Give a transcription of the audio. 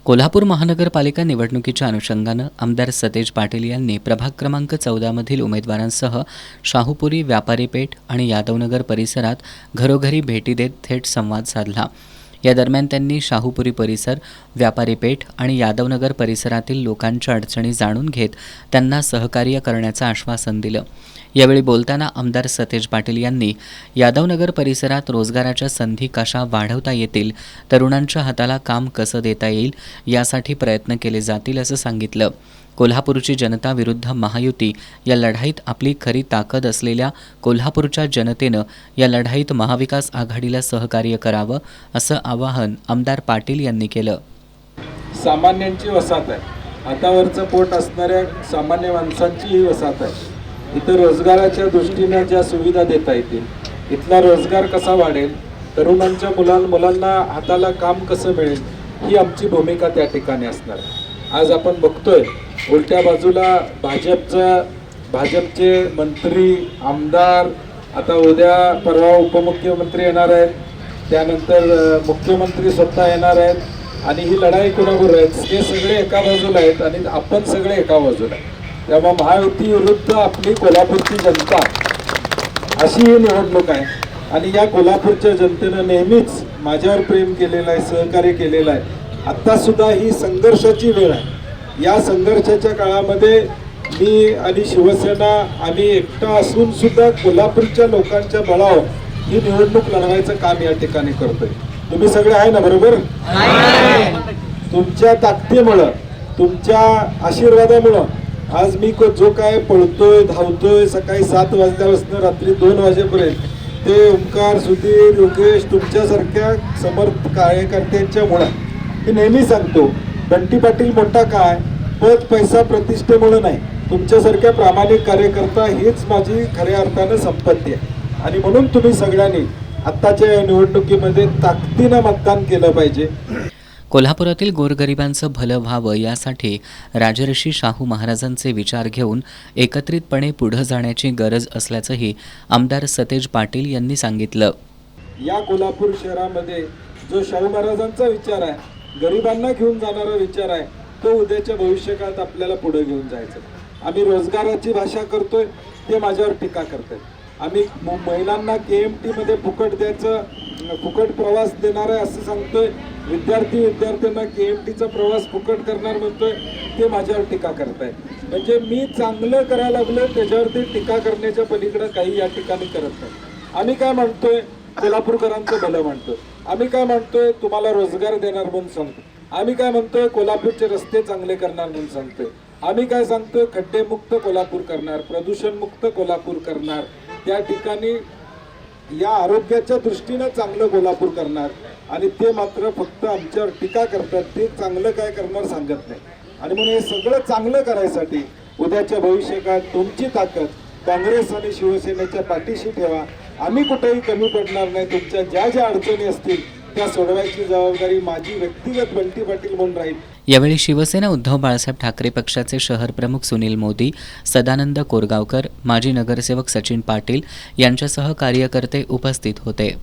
कोल्हापूर महानगरपालिका निवडणुकीच्या अनुषंगानं आमदार सतेज पाटील यांनी प्रभाग क्रमांक 14 मधील उमेदवारांसह शाहूपुरी, व्यापारी पेठ आणि यादवनगर परिसरात घरोघरी भेटी देत थेट संवाद साधला। या दरम्यान त्यांनी शाहूपुरी परिसर, व्यापारी पेठ आणि यादवनगर परिसरातील लोकांच्या अडचणी जाणून घेत त्यांना सहकार्य करण्याचं आश्वासन दिलं। यावेळी बोलताना आमदार सतेज पाटील यांनी यादवनगर परिसरात रोजगाराच्या संधी कशा वाढवता येतील, तरुणांच्या हाताला काम कसं देता येईल यासाठी प्रयत्न केले जातील असं सांगितलं। कोल्हापूरची जनता विरुद्ध महायुती या लढाईत आपली खरी ताकद असलेल्या कोल्हापूरच्या जनतेनं या लढाईत महाविकास आघाडीला सहकार्य करावं असं आवाहन आमदार पाटील यांनी केलं। सामान्यांची वसाहत आहे, हातावरचं पोट असणाऱ्या सामान्य माणसांची ही वसाहत आहे। इथं रोजगाराच्या दृष्टीने ज्या सुविधा देता येतील, इथला रोजगार कसा वाढेल, तरुणांच्या मुलांना हाताला काम कसं मिळेल, ही आमची भूमिका त्या ठिकाणी असणार आहे। आज आपण बघतोय उलट्या बाजूला भाजपचे मंत्री, आमदार, आता उद्या परवा उपमुख्यमंत्री येणार आहेत, त्यानंतर मुख्यमंत्री स्वतः येणार आहेत आणि ही लढाई कोणाबरोबर आहे, ते सगळे एका बाजूला आहेत आणि आपण सगळे एका बाजूला आहे। त्यामुळे महायुती विरुद्ध आपली कोल्हापूरची जनता अशी ही निवडणूक आहे आणि या कोल्हापूरच्या जनतेनं नेहमीच माझ्यावर प्रेम केलेलं आहे, सहकार्य केलेलं आहे। आत्ता सुद्धा ही संघर्षाची वेळ आहे। या संघर्षाच्या काळामध्ये मी आणि शिवसेना आम्ही एकटा असून सुद्धा कोल्हापूरच्या लोकांच्या बळावर ही निवडणूक लढवायचं काम या ठिकाणी करतोय। तुम्ही सगळे आहे ना बरोबर? तुमच्या ताकदीमुळं, तुमच्या आशीर्वादामुळं आज मी जो काय पळतोय, धावतोय, सकाळी 7 वाजल्यापासून रात्री 2 वाजेपर्यंत, ते ओंकार, सुधीर, योगेश तुमच्यासारख्या समर्थ कार्यकर्त्यांच्या मुळे मी नेहमी सांगतो, बंटी पाटील मोठा काय, पद पैसा प्रतिष्ठेमुळे नाही, तुमच्यासारख्या प्रामाणिक कार्यकर्ता हीच माझी खऱ्या अर्थानं संपत्ती आहे। आणि म्हणून तुम्ही सगळ्यांनी आत्ताच्या या निवडणुकीमध्ये ताकदीनं मतदान केलं पाहिजे। कोल्हापुरातील गोरगरिबांचं भलं व्हावं यासाठी राजर्षी शाहू महाराजांचे विचार घेऊन एकत्रितपणे पुढे जाण्याची गरज असल्याचंही आमदार सतेज पाटील यांनी सांगितलं। या कोल्हापूर शहरामध्ये जो शाहू महाराजांचा विचार आहे, गरिबांना घेऊन जाणारा विचार आहे, तो उद्याच्या भविष्यकाळात आपल्याला पुढे घेऊन जायचं। आम्ही रोजगाराची भाषा करतोय, ते माझ्यावर टीका करतात। आम्ही महिलांना KMT मध्ये फुकट द्यायचं, फुकट प्रवास देणार आहे असं सांगतोय, विद्यार्थ्यांना KMTचा प्रवास फुकट करणार म्हणतोय, ते माझ्यावर टीका करताय। म्हणजे मी चांगलं करायला लागलो त्याच्यावरती टीका करण्याच्या पलीकडे काही या ठिकाणी करत नाही। आम्ही काय म्हणतोय, कोल्हापूरकरांचं भलं म्हणतोय। आम्ही काय म्हणतोय, तुम्हाला रोजगार देणार म्हणून सांगतो। आम्ही काय म्हणतोय, कोल्हापूरचे रस्ते चांगले करणार म्हणून सांगतोय। आम्ही काय सांगतोय, खड्डेमुक्त कोल्हापूर करणार, प्रदूषणमुक्त कोल्हापूर करणार, त्या ठिकाणी या आरोग्याच्या दृष्टीने चांगलं कोल्हापूर करणार। आणि ते मात्र फक्त आमच्यावर टीका करतात, ते चांगलं काय करणार सांगत नाही। आणि म्हणून हे सगळं चांगलं करायसाठी उद्याच्या भविष्यकाळात तुमची ताकद काँग्रेस आणि शिवसेनेच्या पाठीशी ठेवा। आम्ही कुठेही कमी पडणार नाही। तुमच्या ज्या ज्या अडचणी असतील त्या सोडवायची जबाबदारी माझी व्यक्तिगत बंटी पाटील म्हणून राहील। यावेळी शिवसेना उद्धव बाळासाहेब ठाकरे पक्षाचे शहर प्रमुख सुनील मोदी, सदानंद कोरगावकर, माजी नगरसेवक सचिन पाटील यांच्यासह कार्यकर्ते उपस्थित होते।